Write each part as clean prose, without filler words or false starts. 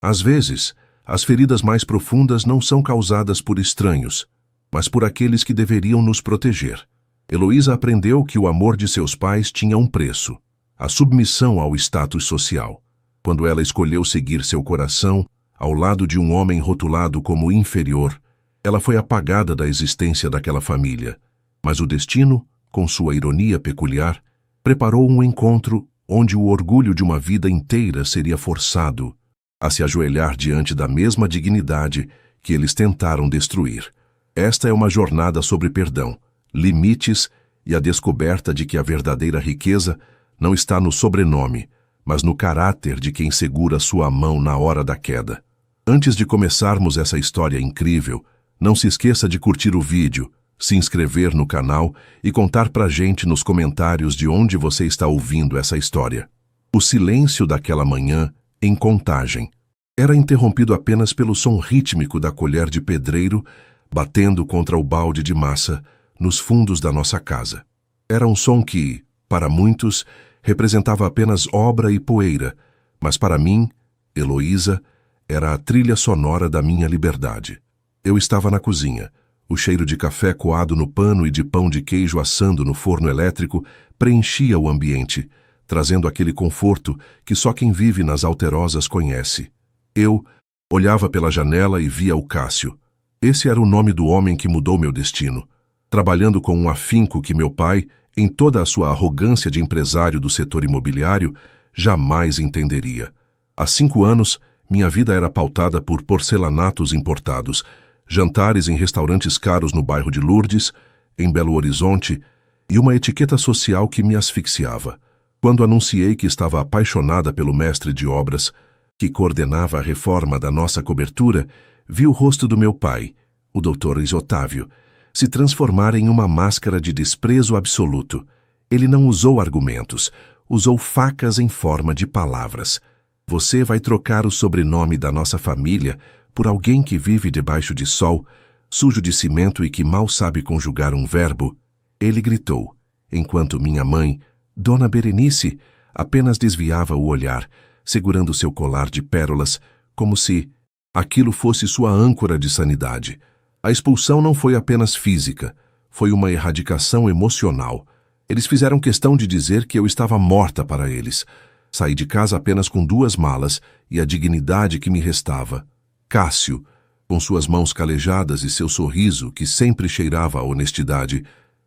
Às vezes, as feridas mais profundas não são causadas por estranhos, mas por aqueles que deveriam nos proteger. Heloísa aprendeu que o amor de seus pais tinha um preço: a submissão ao status social. Quando ela escolheu seguir seu coração, ao lado de um homem rotulado como inferior, ela foi apagada da existência daquela família. Mas o destino, com sua ironia peculiar, preparou um encontro onde o orgulho de uma vida inteira seria forçado a se ajoelhar diante da mesma dignidade que eles tentaram destruir. Esta é uma jornada sobre perdão, limites e a descoberta de que a verdadeira riqueza não está no sobrenome, mas no caráter de quem segura sua mão na hora da queda. Antes de começarmos essa história incrível, não se esqueça de curtir o vídeo, se inscrever no canal e contar pra gente nos comentários de onde você está ouvindo essa história. O silêncio daquela manhã, em Contagem, era interrompido apenas pelo som rítmico da colher de pedreiro batendo contra o balde de massa nos fundos da nossa casa. Era um som que, para muitos, representava apenas obra e poeira, mas para mim, Heloísa, era a trilha sonora da minha liberdade. Eu estava na cozinha. O cheiro de café coado no pano e de pão de queijo assando no forno elétrico preenchia o ambiente, trazendo aquele conforto que só quem vive nas Alterosas conhece. Eu olhava pela janela e via o Cássio. Esse era o nome do homem que mudou meu destino, trabalhando com um afinco que meu pai, em toda a sua arrogância de empresário do setor imobiliário, jamais entenderia. Há 5 anos, minha vida era pautada por porcelanatos importados, jantares em restaurantes caros no bairro de Lourdes, em Belo Horizonte, e uma etiqueta social que me asfixiava. Quando anunciei que estava apaixonada pelo mestre de obras, que coordenava a reforma da nossa cobertura, vi o rosto do meu pai, o Dr. Otávio, se transformar em uma máscara de desprezo absoluto. Ele não usou argumentos, usou facas em forma de palavras. Você vai trocar o sobrenome da nossa família por alguém que vive debaixo de sol, sujo de cimento e que mal sabe conjugar um verbo? Ele gritou, enquanto minha mãe, Dona Berenice, apenas desviava o olhar, segurando seu colar de pérolas, como se aquilo fosse sua âncora de sanidade. A expulsão não foi apenas física, foi uma erradicação emocional. Eles fizeram questão de dizer que eu estava morta para eles. Saí de casa apenas com 2 malas e a dignidade que me restava. Cássio, com suas mãos calejadas e seu sorriso, que sempre cheirava a honestidade,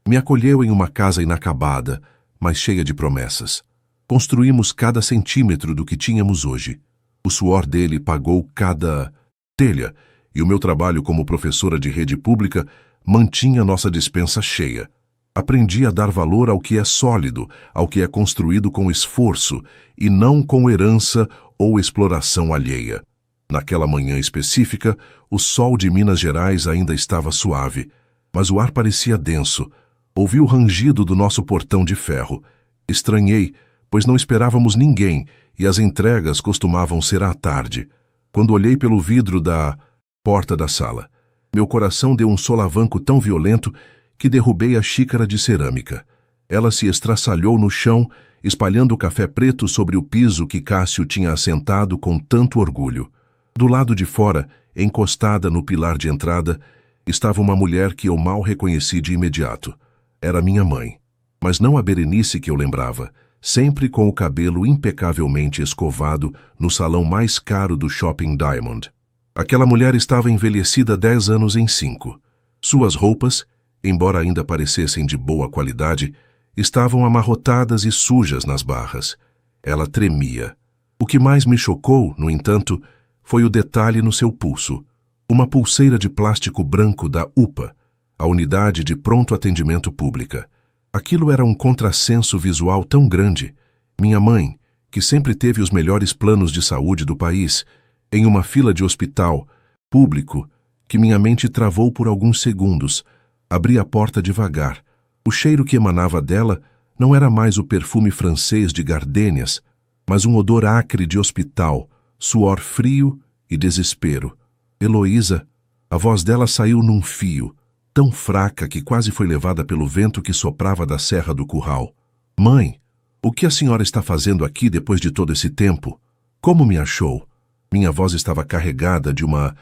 me acolheu em uma casa inacabada, mas cheia de promessas. Construímos cada centímetro do que tínhamos hoje. O suor dele pagou cada telha, e o meu trabalho como professora de rede pública mantinha nossa despensa cheia. Aprendi a dar valor ao que é sólido, ao que é construído com esforço, e não com herança ou exploração alheia. Naquela manhã específica, o sol de Minas Gerais ainda estava suave, mas o ar parecia denso. Ouvi o rangido do nosso portão de ferro. Estranhei, pois não esperávamos ninguém, e as entregas costumavam ser à tarde. Quando olhei pelo vidro da porta da sala, meu coração deu um solavanco tão violento que derrubei a xícara de cerâmica. Ela se estraçalhou no chão, espalhando o café preto sobre o piso que Cássio tinha assentado com tanto orgulho. Do lado de fora, encostada no pilar de entrada, estava uma mulher que eu mal reconheci de imediato. Era minha mãe, mas não a Berenice que eu lembrava, sempre com o cabelo impecavelmente escovado no salão mais caro do Shopping Diamond. Aquela mulher estava envelhecida 10 anos em 5. Suas roupas, embora ainda parecessem de boa qualidade, estavam amarrotadas e sujas nas barras. Ela tremia. O que mais me chocou, no entanto, foi o detalhe no seu pulso. Uma pulseira de plástico branco da UPA, a Unidade de Pronto Atendimento Pública. Aquilo era um contrassenso visual tão grande. Minha mãe, que sempre teve os melhores planos de saúde do país, em uma fila de hospital público, que minha mente travou por alguns segundos. Abri a porta devagar. O cheiro que emanava dela não era mais o perfume francês de gardênias, mas um odor acre de hospital, suor frio e desespero. Heloísa, a voz dela saiu num fio, tão fraca que quase foi levada pelo vento que soprava da Serra do Curral. Mãe, o que a senhora está fazendo aqui depois de todo esse tempo? Como me achou? Minha voz estava carregada de uma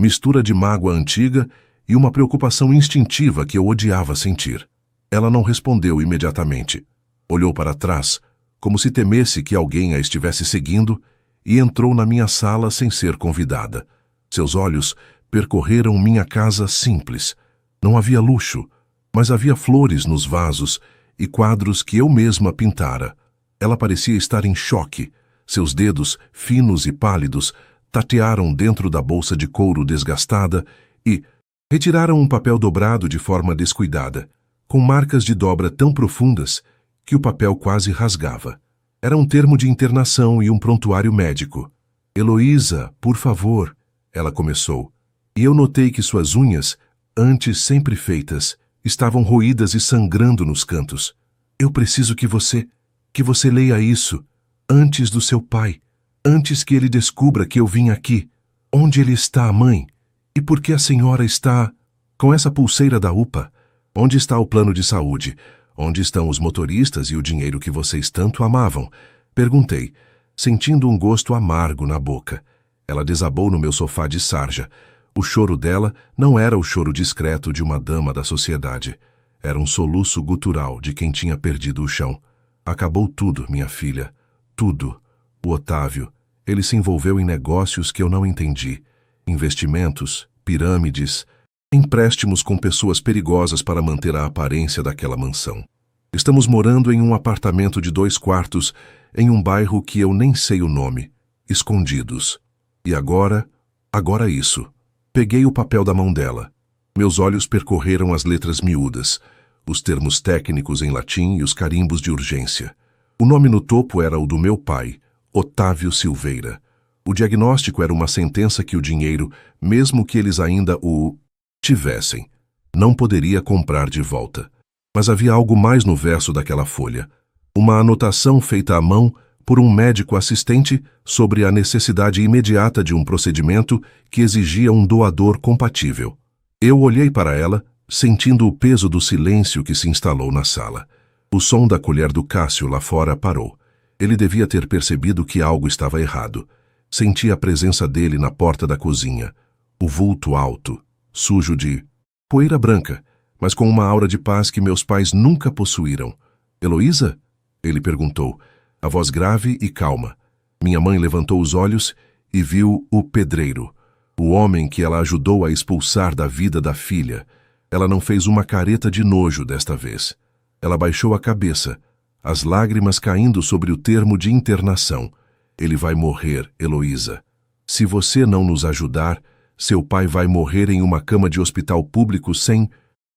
mistura de mágoa antiga e uma preocupação instintiva que eu odiava sentir. Ela não respondeu imediatamente. Olhou para trás, como se temesse que alguém a estivesse seguindo, e entrou na minha sala sem ser convidada. Seus olhos percorreram minha casa simples. Não havia luxo, mas havia flores nos vasos e quadros que eu mesma pintara. Ela parecia estar em choque. Seus dedos, finos e pálidos, tatearam dentro da bolsa de couro desgastada e retiraram um papel dobrado de forma descuidada, com marcas de dobra tão profundas que o papel quase rasgava. Era um termo de internação e um prontuário médico. "Heloísa, por favor", ela começou. E eu notei que suas unhas, antes sempre feitas, estavam roídas e sangrando nos cantos. "Eu preciso que você leia isso, antes do seu pai, antes que ele descubra que eu vim aqui. Onde ele está, mãe? E por que a senhora está com essa pulseira da UPA? Onde está o plano de saúde? Onde estão os motoristas e o dinheiro que vocês tanto amavam?" Perguntei, sentindo um gosto amargo na boca. Ela desabou no meu sofá de sarja. O choro dela não era o choro discreto de uma dama da sociedade. Era um soluço gutural de quem tinha perdido o chão. "Acabou tudo, minha filha. Tudo. O Otávio, ele se envolveu em negócios que eu não entendi. Investimentos, pirâmides, empréstimos com pessoas perigosas para manter a aparência daquela mansão. Estamos morando em um apartamento de 2 quartos em um bairro que eu nem sei o nome, escondidos. E agora isso." Peguei o papel da mão dela. Meus olhos percorreram as letras miúdas, os termos técnicos em latim e os carimbos de urgência. O nome no topo era o do meu pai, Otávio Silveira. O diagnóstico era uma sentença que o dinheiro, mesmo que eles ainda o tivessem, não poderia comprar de volta. Mas havia algo mais no verso daquela folha. Uma anotação feita à mão por um médico assistente sobre a necessidade imediata de um procedimento que exigia um doador compatível. Eu olhei para ela, sentindo o peso do silêncio que se instalou na sala. O som da colher do Cássio lá fora parou. Ele devia ter percebido que algo estava errado. Senti a presença dele na porta da cozinha. O vulto alto, sujo de poeira branca, mas com uma aura de paz que meus pais nunca possuíram. "Heloísa?" ele perguntou, a voz grave e calma. Minha mãe levantou os olhos e viu o pedreiro, o homem que ela ajudou a expulsar da vida da filha. Ela não fez uma careta de nojo desta vez. Ela baixou a cabeça, as lágrimas caindo sobre o termo de internação. "Ele vai morrer, Heloísa. Se você não nos ajudar, seu pai vai morrer em uma cama de hospital público sem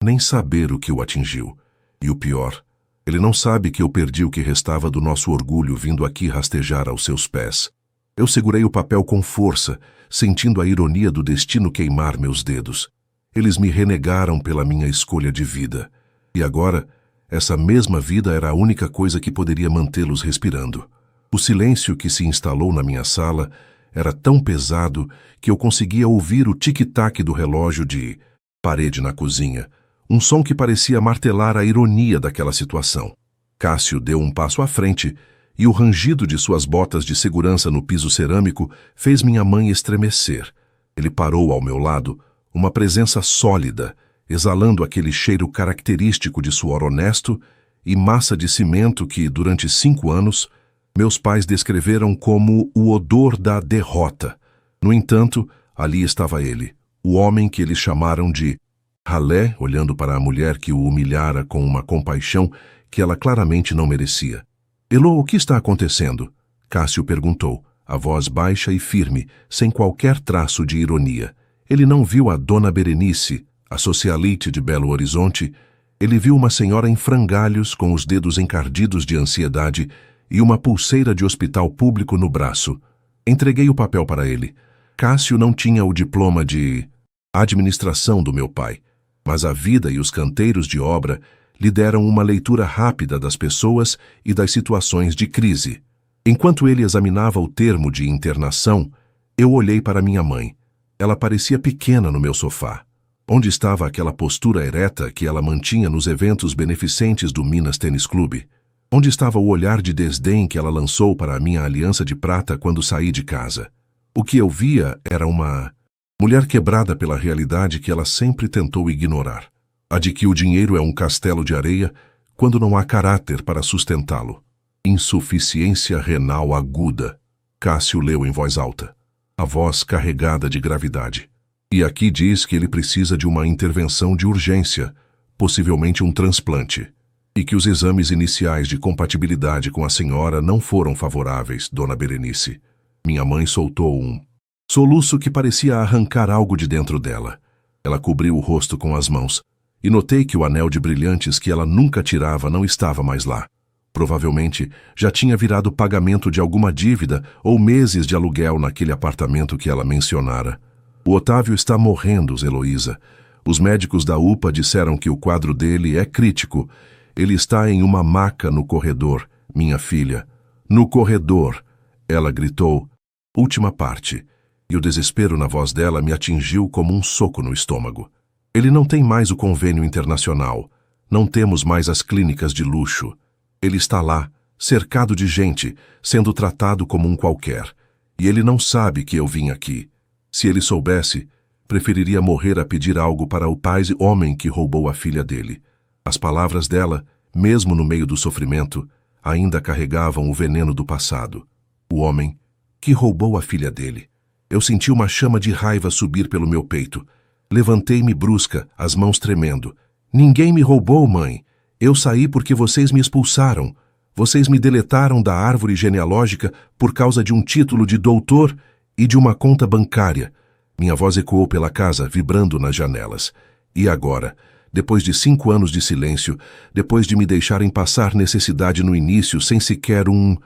nem saber o que o atingiu. E o pior, ele não sabe que eu perdi o que restava do nosso orgulho vindo aqui rastejar aos seus pés." Eu segurei o papel com força, sentindo a ironia do destino queimar meus dedos. Eles me renegaram pela minha escolha de vida. E agora, essa mesma vida era a única coisa que poderia mantê-los respirando. O silêncio que se instalou na minha sala era tão pesado que eu conseguia ouvir o tic-tac do relógio de parede na cozinha, um som que parecia martelar a ironia daquela situação. Cássio deu um passo à frente e o rangido de suas botas de segurança no piso cerâmico fez minha mãe estremecer. Ele parou ao meu lado, uma presença sólida, exalando aquele cheiro característico de suor honesto e massa de cimento que, durante 5 anos, meus pais descreveram como o odor da derrota. No entanto, ali estava ele, o homem que eles chamaram de ralé, olhando para a mulher que o humilhara com uma compaixão que ela claramente não merecia. "Elo, o que está acontecendo?" Cássio perguntou, a voz baixa e firme, sem qualquer traço de ironia. Ele não viu a dona Berenice, a socialite de Belo Horizonte. Ele viu uma senhora em frangalhos com os dedos encardidos de ansiedade e uma pulseira de hospital público no braço. Entreguei o papel para ele. Cássio não tinha o diploma de administração do meu pai, mas a vida e os canteiros de obra lhe deram uma leitura rápida das pessoas e das situações de crise. Enquanto ele examinava o termo de internação, eu olhei para minha mãe. Ela parecia pequena no meu sofá. Onde estava aquela postura ereta que ela mantinha nos eventos beneficentes do Minas Tênis Clube? Onde estava o olhar de desdém que ela lançou para a minha aliança de prata quando saí de casa? O que eu via era uma mulher quebrada pela realidade que ela sempre tentou ignorar. A de que o dinheiro é um castelo de areia quando não há caráter para sustentá-lo. Insuficiência renal aguda. Cássio leu em voz alta, a voz carregada de gravidade. E aqui diz que ele precisa de uma intervenção de urgência, possivelmente um transplante, e que os exames iniciais de compatibilidade com a senhora não foram favoráveis, dona Berenice. Minha mãe soltou um soluço que parecia arrancar algo de dentro dela. Ela cobriu o rosto com as mãos, e notei que o anel de brilhantes que ela nunca tirava não estava mais lá. Provavelmente já tinha virado pagamento de alguma dívida ou meses de aluguel naquele apartamento que ela mencionara. O Otávio está morrendo, Heloísa. Os médicos da UPA disseram que o quadro dele é crítico. Ele está em uma maca no corredor, minha filha. No corredor, ela gritou. Última parte. E o desespero na voz dela me atingiu como um soco no estômago. Ele não tem mais o convênio internacional. Não temos mais as clínicas de luxo. Ele está lá, cercado de gente, sendo tratado como um qualquer. E ele não sabe que eu vim aqui. Se ele soubesse, preferiria morrer a pedir algo para o pai e homem que roubou a filha dele. As palavras dela, mesmo no meio do sofrimento, ainda carregavam o veneno do passado. O homem que roubou a filha dele. Eu senti uma chama de raiva subir pelo meu peito. Levantei-me brusca, as mãos tremendo. Ninguém me roubou, mãe. Eu saí porque vocês me expulsaram. Vocês me deletaram da árvore genealógica por causa de um título de doutor e de uma conta bancária. Minha voz ecoou pela casa, vibrando nas janelas. E agora, depois de 5 anos de silêncio, depois de me deixarem passar necessidade no início sem sequer um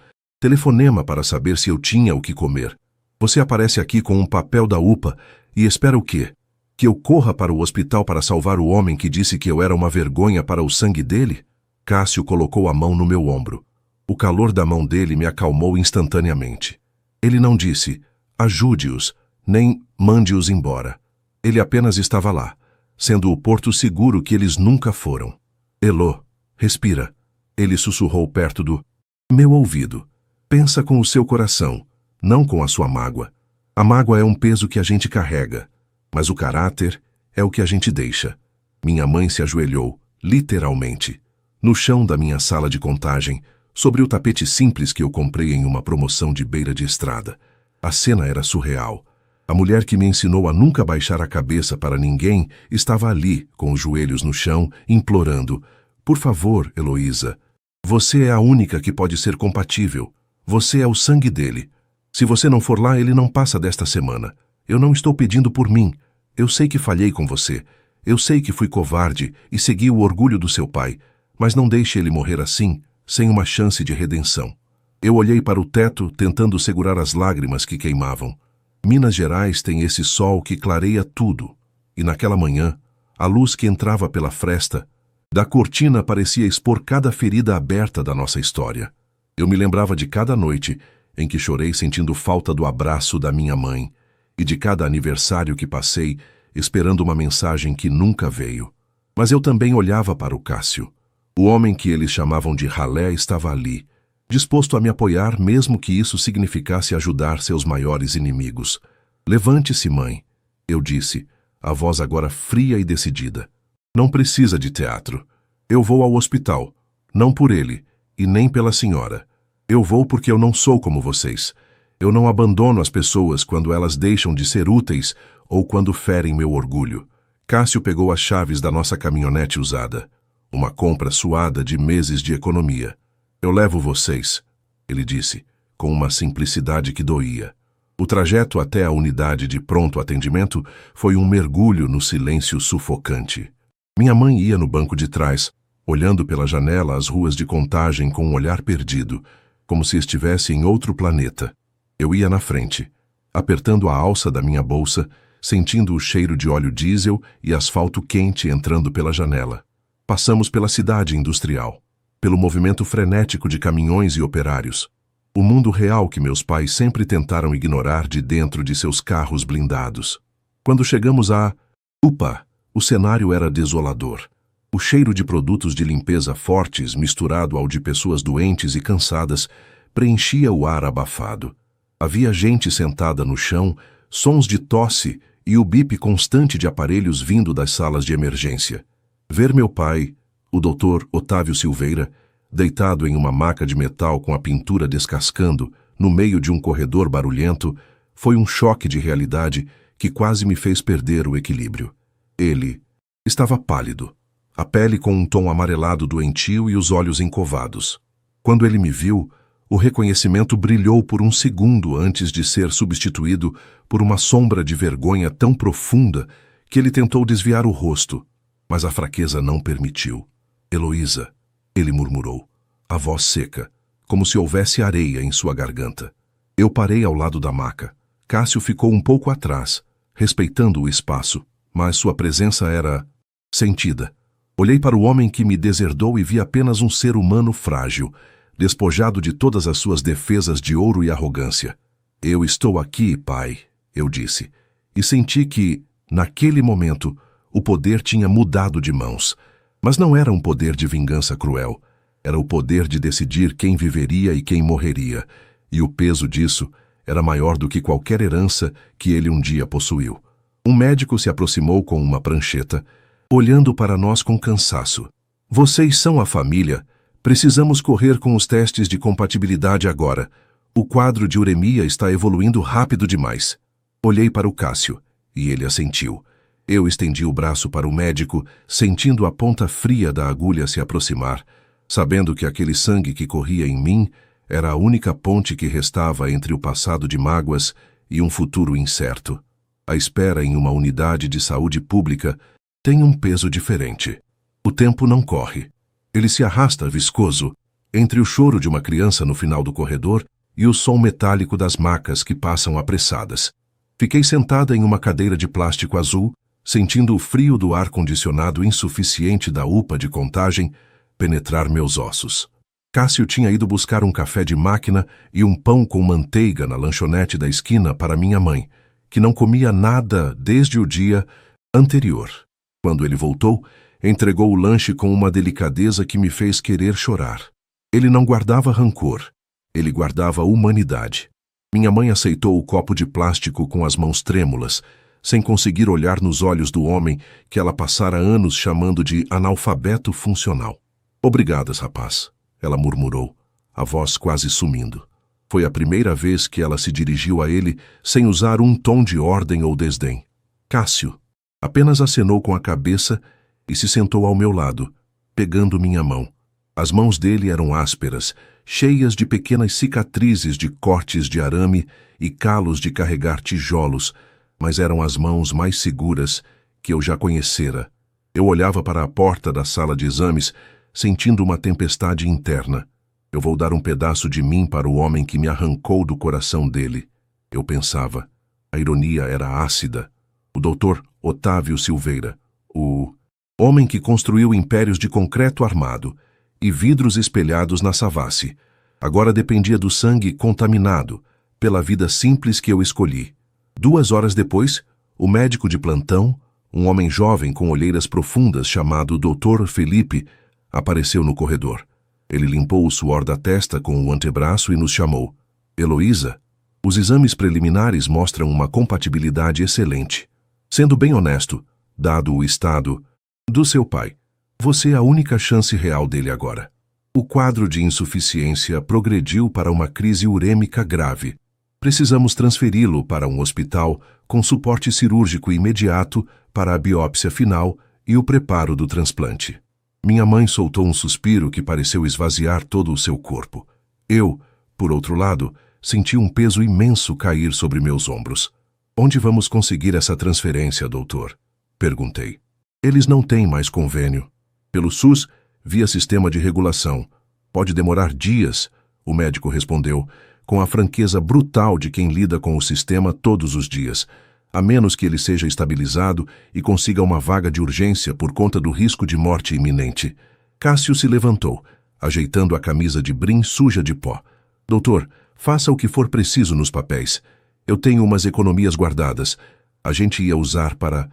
telefonema para saber se eu tinha o que comer, você aparece aqui com um papel da UPA e espera o quê? Que eu corra para o hospital para salvar o homem que disse que eu era uma vergonha para o sangue dele? Cássio colocou a mão no meu ombro. O calor da mão dele me acalmou instantaneamente. Ele não disse, ajude-os, nem mande-os embora. Ele apenas estava lá, sendo o porto seguro que eles nunca foram. Elô, respira. Ele sussurrou perto do meu ouvido. Pensa com o seu coração, não com a sua mágoa. A mágoa é um peso que a gente carrega, mas o caráter é o que a gente deixa. Minha mãe se ajoelhou, literalmente, no chão da minha sala de contagem, sobre o tapete simples que eu comprei em uma promoção de beira de estrada. A cena era surreal. A mulher que me ensinou a nunca baixar a cabeça para ninguém estava ali, com os joelhos no chão, implorando, por favor, Heloísa, você é a única que pode ser compatível. Você é o sangue dele. Se você não for lá, ele não passa desta semana. Eu não estou pedindo por mim. Eu sei que falhei com você. Eu sei que fui covarde e segui o orgulho do seu pai, mas não deixe ele morrer assim, sem uma chance de redenção. Eu olhei para o teto, tentando segurar as lágrimas que queimavam. Minas Gerais tem esse sol que clareia tudo. E naquela manhã, a luz que entrava pela fresta da cortina parecia expor cada ferida aberta da nossa história. Eu me lembrava de cada noite em que chorei sentindo falta do abraço da minha mãe, e de cada aniversário que passei esperando uma mensagem que nunca veio. Mas eu também olhava para o Cássio. O homem que eles chamavam de ralé estava ali, disposto a me apoiar mesmo que isso significasse ajudar seus maiores inimigos. Levante-se, mãe, eu disse, a voz agora fria e decidida. Não precisa de teatro. Eu vou ao hospital, não por ele, e nem pela senhora. Eu vou porque eu não sou como vocês. Eu não abandono as pessoas quando elas deixam de ser úteis ou quando ferem meu orgulho. Cássio pegou as chaves da nossa caminhonete usada. Uma compra suada de meses de economia. Eu levo vocês, ele disse, com uma simplicidade que doía. O trajeto até a unidade de pronto atendimento foi um mergulho no silêncio sufocante. Minha mãe ia no banco de trás, olhando pela janela as ruas de Contagem com um olhar perdido, como se estivesse em outro planeta. Eu ia na frente, apertando a alça da minha bolsa, sentindo o cheiro de óleo diesel e asfalto quente entrando pela janela. Passamos pela cidade industrial, pelo movimento frenético de caminhões e operários. O mundo real que meus pais sempre tentaram ignorar de dentro de seus carros blindados. Quando chegamos à UPA, o cenário era desolador. O cheiro de produtos de limpeza fortes, misturado ao de pessoas doentes e cansadas, preenchia o ar abafado. Havia gente sentada no chão, sons de tosse e o bip constante de aparelhos vindo das salas de emergência. Ver meu pai, o Dr. Otávio Silveira, deitado em uma maca de metal com a pintura descascando, no meio de um corredor barulhento, foi um choque de realidade que quase me fez perder o equilíbrio. Ele estava pálido, a pele com um tom amarelado doentio e os olhos encovados. Quando ele me viu, o reconhecimento brilhou por um segundo antes de ser substituído por uma sombra de vergonha tão profunda que ele tentou desviar o rosto, mas a fraqueza não permitiu. Heloísa, ele murmurou, a voz seca, como se houvesse areia em sua garganta. Eu parei ao lado da maca. Cássio ficou um pouco atrás, respeitando o espaço, mas sua presença era sentida. Olhei para o homem que me deserdou e vi apenas um ser humano frágil, despojado de todas as suas defesas de ouro e arrogância. Eu estou aqui, pai, eu disse, e senti que, naquele momento, o poder tinha mudado de mãos. Mas não era um poder de vingança cruel. Era o poder de decidir quem viveria e quem morreria, e o peso disso era maior do que qualquer herança que ele um dia possuiu. Um médico se aproximou com uma prancheta, olhando para nós com cansaço. Vocês são a família. Precisamos correr com os testes de compatibilidade agora. O quadro de uremia está evoluindo rápido demais. Olhei para o Cássio, e ele assentiu. Eu estendi o braço para o médico, sentindo a ponta fria da agulha se aproximar, sabendo que aquele sangue que corria em mim era a única ponte que restava entre o passado de mágoas e um futuro incerto. A espera em uma unidade de saúde pública tem um peso diferente. O tempo não corre. Ele se arrasta viscoso entre o choro de uma criança no final do corredor e o som metálico das macas que passam apressadas. Fiquei sentada em uma cadeira de plástico azul, sentindo o frio do ar-condicionado insuficiente da UPA de Contagem penetrar meus ossos. Cássio tinha ido buscar um café de máquina e um pão com manteiga na lanchonete da esquina para minha mãe, que não comia nada desde o dia anterior. Quando ele voltou, entregou o lanche com uma delicadeza que me fez querer chorar. Ele não guardava rancor, ele guardava humanidade. Minha mãe aceitou o copo de plástico com as mãos trêmulas, sem conseguir olhar nos olhos do homem que ela passara anos chamando de analfabeto funcional. Obrigadas, rapaz, ela murmurou, a voz quase sumindo. Foi a primeira vez que ela se dirigiu a ele sem usar um tom de ordem ou desdém. Cássio apenas acenou com a cabeça e se sentou ao meu lado, pegando minha mão. As mãos dele eram ásperas, cheias de pequenas cicatrizes de cortes de arame e calos de carregar tijolos, mas eram as mãos mais seguras que eu já conhecera. Eu olhava para a porta da sala de exames, sentindo uma tempestade interna. Eu vou dar um pedaço de mim para o homem que me arrancou do coração dele. Eu pensava. A ironia era ácida. O Dr. Otávio Silveira, o homem que construiu impérios de concreto armado e vidros espelhados na Savassi, agora dependia do sangue contaminado pela vida simples que eu escolhi. 2 horas depois, o médico de plantão, um homem jovem com olheiras profundas chamado Dr. Felipe, apareceu no corredor. Ele limpou o suor da testa com o antebraço e nos chamou. Heloísa, os exames preliminares mostram uma compatibilidade excelente. Sendo bem honesto, dado o estado do seu pai, você é a única chance real dele agora. O quadro de insuficiência progrediu para uma crise urêmica grave. Precisamos transferi-lo para um hospital com suporte cirúrgico imediato para a biópsia final e o preparo do transplante. Minha mãe soltou um suspiro que pareceu esvaziar todo o seu corpo. Eu, por outro lado, senti um peso imenso cair sobre meus ombros. Onde vamos conseguir essa transferência, doutor? Perguntei. Eles não têm mais convênio. Pelo SUS, via sistema de regulação. Pode demorar dias, o médico respondeu, com a franqueza brutal de quem lida com o sistema todos os dias, a menos que ele seja estabilizado e consiga uma vaga de urgência por conta do risco de morte iminente. Cássio se levantou, ajeitando a camisa de brim suja de pó. Doutor, faça o que for preciso nos papéis. Eu tenho umas economias guardadas. A gente ia usar para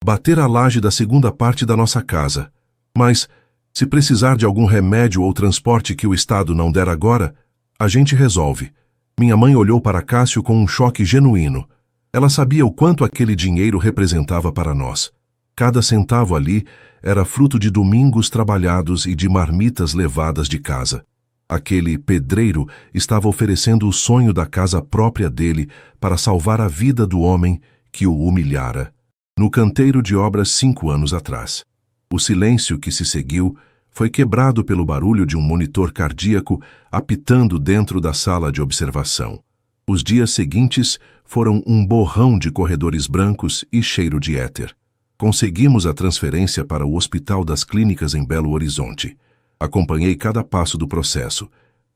bater a laje da segunda parte da nossa casa. Mas, se precisar de algum remédio ou transporte que o Estado não der agora, a gente resolve. Minha mãe olhou para Cássio com um choque genuíno. Ela sabia o quanto aquele dinheiro representava para nós. Cada centavo ali era fruto de domingos trabalhados e de marmitas levadas de casa. Aquele pedreiro estava oferecendo o sonho da casa própria dele para salvar a vida do homem que o humilhara, no canteiro de obras 5 anos atrás. O silêncio que se seguiu foi quebrado pelo barulho de um monitor cardíaco apitando dentro da sala de observação. Os dias seguintes foram um borrão de corredores brancos e cheiro de éter. Conseguimos a transferência para o Hospital das Clínicas em Belo Horizonte. Acompanhei cada passo do processo.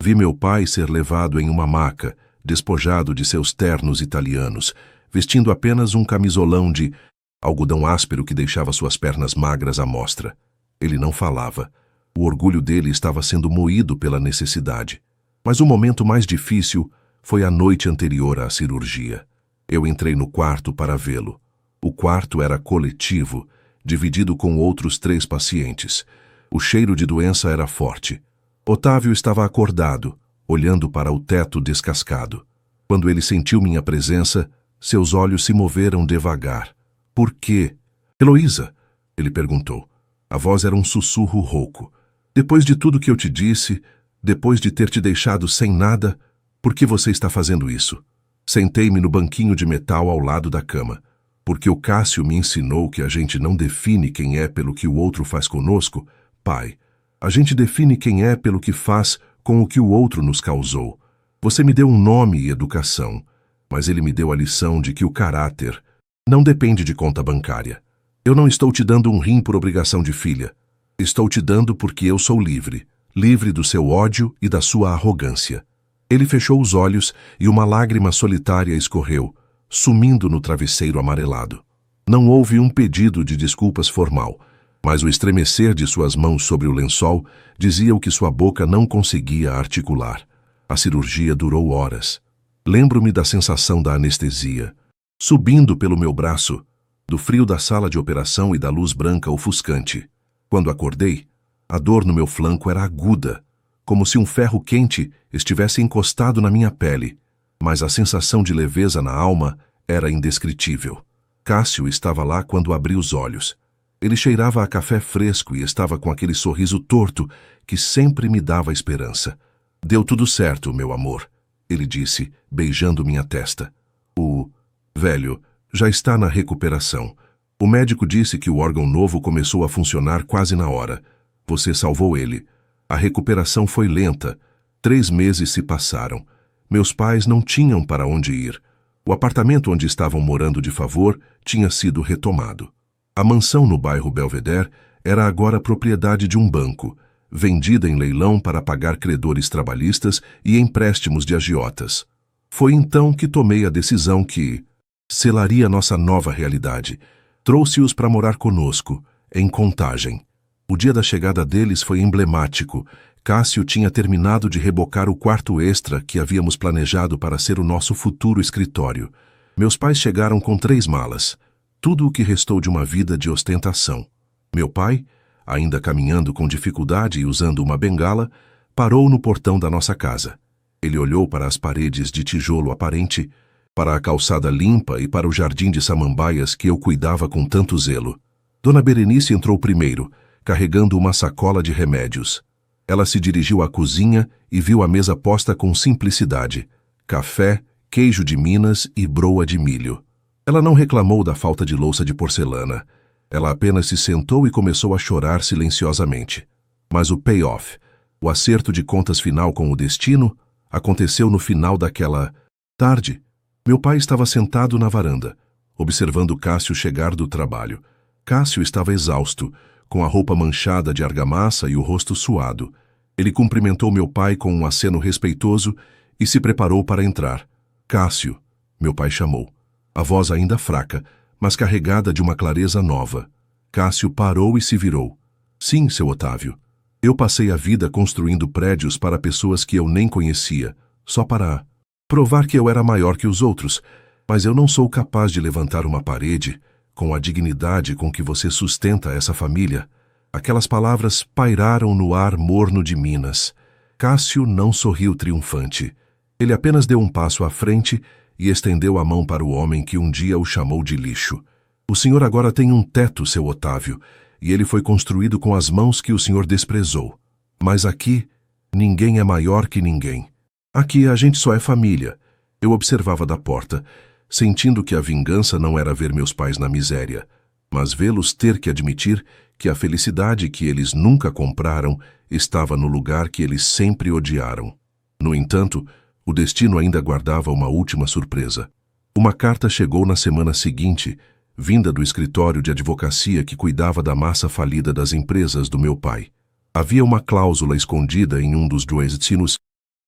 Vi meu pai ser levado em uma maca, despojado de seus ternos italianos, vestindo apenas um camisolão de algodão áspero que deixava suas pernas magras à mostra. Ele não falava. O orgulho dele estava sendo moído pela necessidade. Mas o momento mais difícil foi a noite anterior à cirurgia. Eu entrei no quarto para vê-lo. O quarto era coletivo, dividido com outros 3 pacientes. O cheiro de doença era forte. Otávio estava acordado, olhando para o teto descascado. Quando ele sentiu minha presença, seus olhos se moveram devagar. Por quê? Heloísa, ele perguntou. A voz era um sussurro rouco. Depois de tudo que eu te disse, depois de ter te deixado sem nada, por que você está fazendo isso? Sentei-me no banquinho de metal ao lado da cama. Porque o Cássio me ensinou que a gente não define quem é pelo que o outro faz conosco, pai. A gente define quem é pelo que faz com o que o outro nos causou. Você me deu um nome e educação, mas ele me deu a lição de que o caráter não depende de conta bancária. Eu não estou te dando um rim por obrigação de filha. Estou te dando porque eu sou livre, livre do seu ódio e da sua arrogância. Ele fechou os olhos e uma lágrima solitária escorreu, sumindo no travesseiro amarelado. Não houve um pedido de desculpas formal, mas o estremecer de suas mãos sobre o lençol dizia o que sua boca não conseguia articular. A cirurgia durou horas. Lembro-me da sensação da anestesia, subindo pelo meu braço, do frio da sala de operação e da luz branca ofuscante. Quando acordei, a dor no meu flanco era aguda, como se um ferro quente estivesse encostado na minha pele, mas a sensação de leveza na alma era indescritível. Cássio estava lá quando abri os olhos. Ele cheirava a café fresco e estava com aquele sorriso torto que sempre me dava esperança. Deu tudo certo, meu amor, ele disse, beijando minha testa. O velho já está na recuperação. O médico disse que o órgão novo começou a funcionar quase na hora. Você salvou ele. A recuperação foi lenta. 3 meses se passaram. Meus pais não tinham para onde ir. O apartamento onde estavam morando de favor tinha sido retomado. A mansão no bairro Belvedere era agora propriedade de um banco, vendida em leilão para pagar credores trabalhistas e empréstimos de agiotas. Foi então que tomei a decisão que selaria nossa nova realidade. Trouxe-os para morar conosco, em Contagem. O dia da chegada deles foi emblemático. Cássio tinha terminado de rebocar o quarto extra que havíamos planejado para ser o nosso futuro escritório. Meus pais chegaram com 3 malas, tudo o que restou de uma vida de ostentação. Meu pai, ainda caminhando com dificuldade e usando uma bengala, parou no portão da nossa casa. Ele olhou para as paredes de tijolo aparente, para a calçada limpa e para o jardim de samambaias que eu cuidava com tanto zelo. Dona Berenice entrou primeiro, carregando uma sacola de remédios. Ela se dirigiu à cozinha e viu a mesa posta com simplicidade: café, queijo de Minas e broa de milho. Ela não reclamou da falta de louça de porcelana. Ela apenas se sentou e começou a chorar silenciosamente. Mas o payoff, o acerto de contas final com o destino, aconteceu no final daquela tarde. Meu pai estava sentado na varanda, observando Cássio chegar do trabalho. Cássio estava exausto, com a roupa manchada de argamassa e o rosto suado. Ele cumprimentou meu pai com um aceno respeitoso e se preparou para entrar. Cássio, meu pai chamou. A voz ainda fraca, mas carregada de uma clareza nova. Cássio parou e se virou. Sim, seu Otávio. Eu passei a vida construindo prédios para pessoas que eu nem conhecia, só para provar que eu era maior que os outros, mas eu não sou capaz de levantar uma parede com a dignidade com que você sustenta essa família. Aquelas palavras pairaram no ar morno de Minas. Cássio não sorriu triunfante. Ele apenas deu um passo à frente e estendeu a mão para o homem que um dia o chamou de lixo. O senhor agora tem um teto, seu Otávio, e ele foi construído com as mãos que o senhor desprezou. Mas aqui, ninguém é maior que ninguém. Aqui a gente só é família. Eu observava da porta, sentindo que a vingança não era ver meus pais na miséria, mas vê-los ter que admitir que a felicidade que eles nunca compraram estava no lugar que eles sempre odiaram. No entanto, o destino ainda guardava uma última surpresa. Uma carta chegou na semana seguinte, vinda do escritório de advocacia que cuidava da massa falida das empresas do meu pai. Havia uma cláusula escondida em um dos destinos,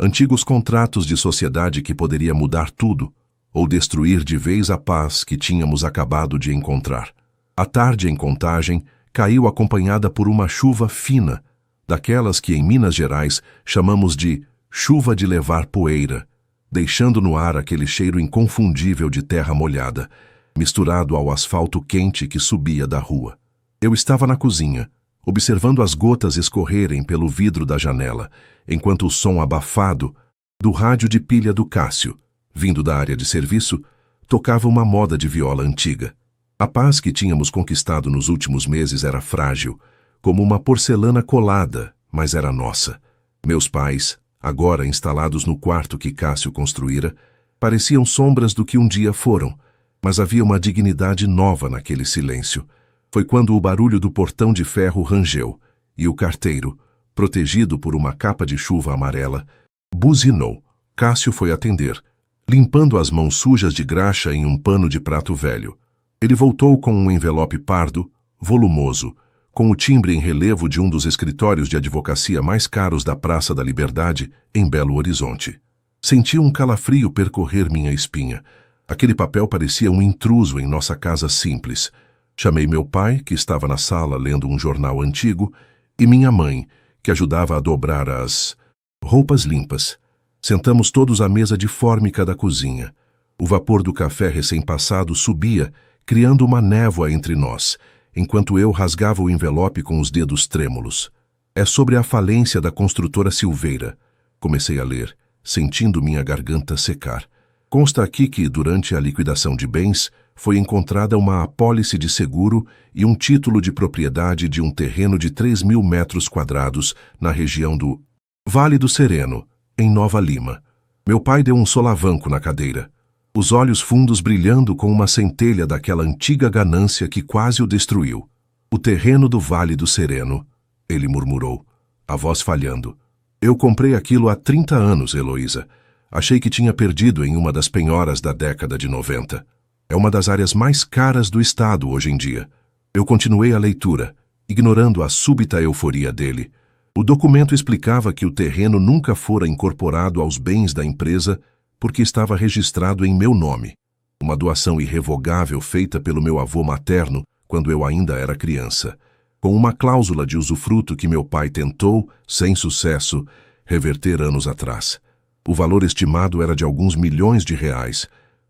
antigos contratos de sociedade que poderia mudar tudo, ou destruir de vez a paz que tínhamos acabado de encontrar. A tarde em Contagem caiu acompanhada por uma chuva fina, daquelas que em Minas Gerais chamamos de chuva de levar poeira, deixando no ar aquele cheiro inconfundível de terra molhada, misturado ao asfalto quente que subia da rua. Eu estava na cozinha, observando as gotas escorrerem pelo vidro da janela, enquanto o som abafado do rádio de pilha do Cássio, vindo da área de serviço, tocava uma moda de viola antiga. A paz que tínhamos conquistado nos últimos meses era frágil, como uma porcelana colada, mas era nossa. Meus pais, agora instalados no quarto que Cássio construíra, pareciam sombras do que um dia foram, mas havia uma dignidade nova naquele silêncio. Foi quando o barulho do portão de ferro rangeu, e o carteiro, protegido por uma capa de chuva amarela, buzinou. Cássio foi atender, limpando as mãos sujas de graxa em um pano de prato velho. Ele voltou com um envelope pardo, volumoso, com o timbre em relevo de um dos escritórios de advocacia mais caros da Praça da Liberdade, em Belo Horizonte. Senti um calafrio percorrer minha espinha. Aquele papel parecia um intruso em nossa casa simples. Chamei meu pai, que estava na sala lendo um jornal antigo, e minha mãe, que ajudava a dobrar as roupas limpas. Sentamos todos à mesa de fórmica da cozinha. O vapor do café recém-passado subia, criando uma névoa entre nós, enquanto eu rasgava o envelope com os dedos trêmulos. É sobre a falência da construtora Silveira. Comecei a ler, sentindo minha garganta secar. Consta aqui que, durante a liquidação de bens, foi encontrada uma apólice de seguro e um título de propriedade de um terreno de 3.000 metros quadrados na região do Vale do Sereno, em Nova Lima. Meu pai deu um solavanco na cadeira, os olhos fundos brilhando com uma centelha daquela antiga ganância que quase o destruiu. O terreno do Vale do Sereno, ele murmurou, a voz falhando. Eu comprei aquilo há 30 anos, Heloísa. Achei que tinha perdido em uma das penhoras da década de 90. É uma das áreas mais caras do estado hoje em dia. Eu continuei a leitura, ignorando a súbita euforia dele. O documento explicava que o terreno nunca fora incorporado aos bens da empresa porque estava registrado em meu nome. Uma doação irrevogável feita pelo meu avô materno quando eu ainda era criança, com uma cláusula de usufruto que meu pai tentou, sem sucesso, reverter anos atrás. O valor estimado era de alguns milhões de reais.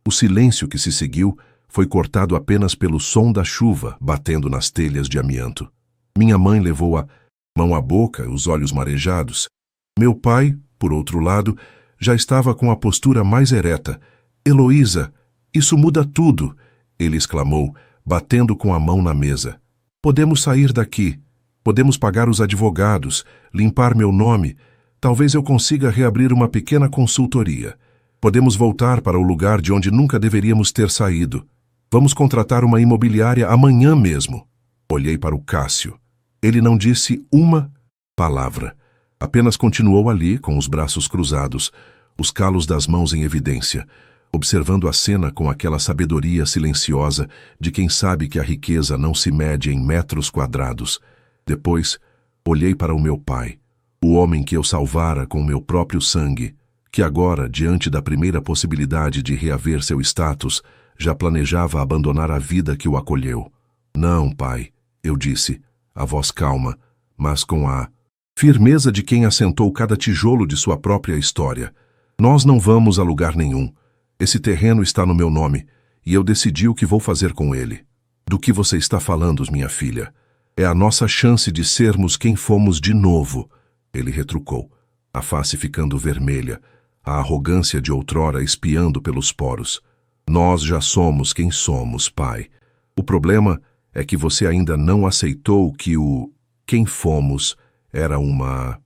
O silêncio que se seguiu foi cortado apenas pelo som da chuva batendo nas telhas de amianto. Minha mãe levou a mão à boca, os olhos marejados. Meu pai, por outro lado, já estava com a postura mais ereta. Heloísa, isso muda tudo, ele exclamou, batendo com a mão na mesa. Podemos sair daqui. Podemos pagar os advogados, limpar meu nome. Talvez eu consiga reabrir uma pequena consultoria. Podemos voltar para o lugar de onde nunca deveríamos ter saído. Vamos contratar uma imobiliária amanhã mesmo. Olhei para o Cássio. Ele não disse uma palavra. Apenas continuou ali, com os braços cruzados, os calos das mãos em evidência, observando a cena com aquela sabedoria silenciosa de quem sabe que a riqueza não se mede em metros quadrados. Depois, olhei para o meu pai, o homem que eu salvara com meu próprio sangue, que agora, diante da primeira possibilidade de reaver seu status, já planejava abandonar a vida que o acolheu. Não, pai, eu disse, a voz calma, mas com a firmeza de quem assentou cada tijolo de sua própria história. Nós não vamos a lugar nenhum. Esse terreno está no meu nome, e eu decidi o que vou fazer com ele. Do que você está falando, minha filha? É a nossa chance de sermos quem fomos de novo, ele retrucou, a face ficando vermelha, a arrogância de outrora espiando pelos poros. Nós já somos quem somos, pai. O problema é que você ainda não aceitou que quem fomos era uma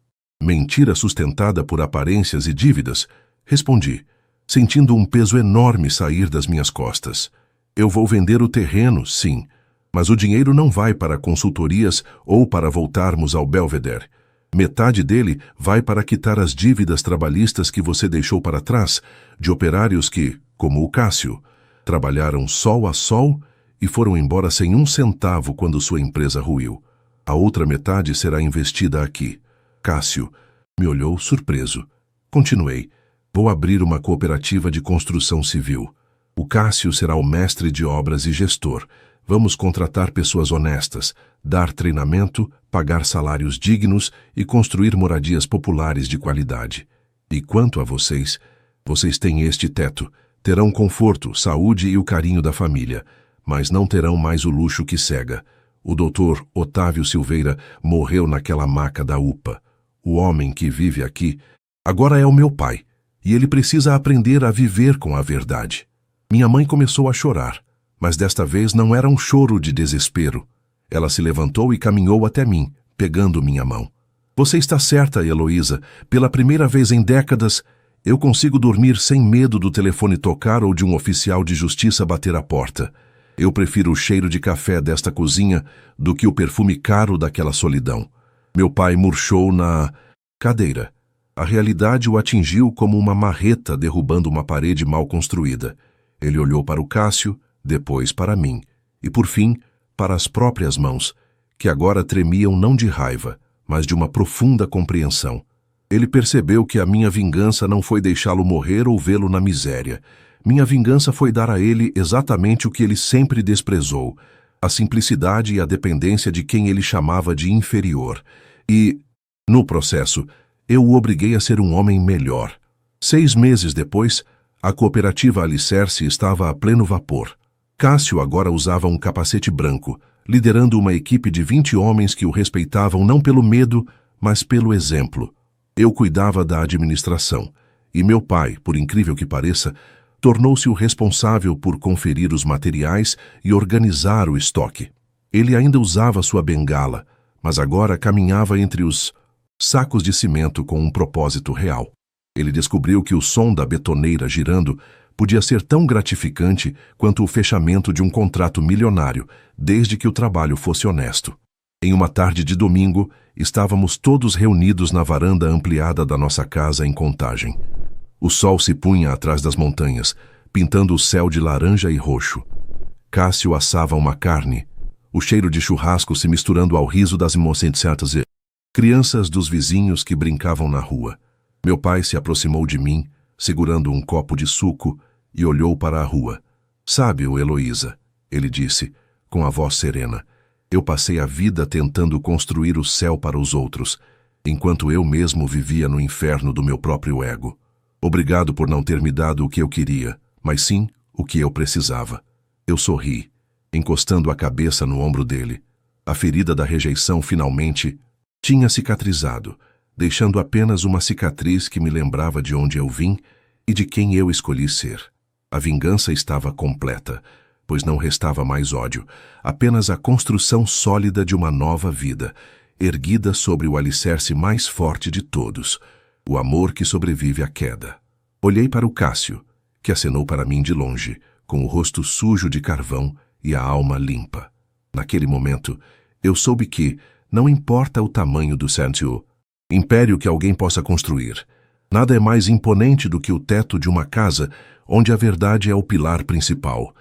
mentira sustentada por aparências e dívidas. Respondi, sentindo um peso enorme sair das minhas costas. Eu vou vender o terreno, sim, mas o dinheiro não vai para consultorias ou para voltarmos ao Belvedere. Metade dele vai para quitar as dívidas trabalhistas que você deixou para trás, de operários que, como o Cássio, trabalharam sol a sol e foram embora sem um centavo quando sua empresa ruiu. A outra metade será investida aqui. Cássio me olhou surpreso. Continuei. Vou abrir uma cooperativa de construção civil. O Cássio será o mestre de obras e gestor. Vamos contratar pessoas honestas, dar treinamento, pagar salários dignos e construir moradias populares de qualidade. E quanto a vocês, vocês têm este teto. Terão conforto, saúde e o carinho da família, mas não terão mais o luxo que cega. O doutor Otávio Silveira morreu naquela maca da UPA. O homem que vive aqui agora é o meu pai, e ele precisa aprender a viver com a verdade. Minha mãe começou a chorar, mas desta vez não era um choro de desespero. Ela se levantou e caminhou até mim, pegando minha mão. Você está certa, Heloísa. Pela primeira vez em décadas, eu consigo dormir sem medo do telefone tocar ou de um oficial de justiça bater à porta. Eu prefiro o cheiro de café desta cozinha do que o perfume caro daquela solidão. Meu pai murchou na cadeira. A realidade o atingiu como uma marreta derrubando uma parede mal construída. Ele olhou para o Cássio, depois para mim, e por fim, para as próprias mãos, que agora tremiam não de raiva, mas de uma profunda compreensão. Ele percebeu que a minha vingança não foi deixá-lo morrer ou vê-lo na miséria. Minha vingança foi dar a ele exatamente o que ele sempre desprezou, a simplicidade e a dependência de quem ele chamava de inferior. E, no processo, eu o obriguei a ser um homem melhor. 6 meses depois, a cooperativa Alicerce estava a pleno vapor. Cássio agora usava um capacete branco, liderando uma equipe de 20 homens que o respeitavam não pelo medo, mas pelo exemplo. Eu cuidava da administração, e meu pai, por incrível que pareça, tornou-se o responsável por conferir os materiais e organizar o estoque. Ele ainda usava sua bengala, mas agora caminhava entre os sacos de cimento com um propósito real. Ele descobriu que o som da betoneira girando podia ser tão gratificante quanto o fechamento de um contrato milionário, desde que o trabalho fosse honesto. Em uma tarde de domingo, estávamos todos reunidos na varanda ampliada da nossa casa em Contagem. O sol se punha atrás das montanhas, pintando o céu de laranja e roxo. Cássio assava uma carne, o cheiro de churrasco se misturando ao riso das inocentes crianças dos vizinhos que brincavam na rua. Meu pai se aproximou de mim, segurando um copo de suco, e olhou para a rua. Sabe, Heloísa, ele disse, com a voz serena, eu passei a vida tentando construir o céu para os outros, enquanto eu mesmo vivia no inferno do meu próprio ego. Obrigado por não ter me dado o que eu queria, mas sim o que eu precisava. Eu sorri, encostando a cabeça no ombro dele. A ferida da rejeição finalmente tinha cicatrizado, deixando apenas uma cicatriz que me lembrava de onde eu vim e de quem eu escolhi ser. A vingança estava completa, pois não restava mais ódio, apenas a construção sólida de uma nova vida, erguida sobre o alicerce mais forte de todos, o amor que sobrevive à queda. Olhei para o Cássio, que acenou para mim de longe, com o rosto sujo de carvão e a alma limpa. Naquele momento, eu soube que, não importa o tamanho do império que alguém possa construir, nada é mais imponente do que o teto de uma casa onde a verdade é o pilar principal.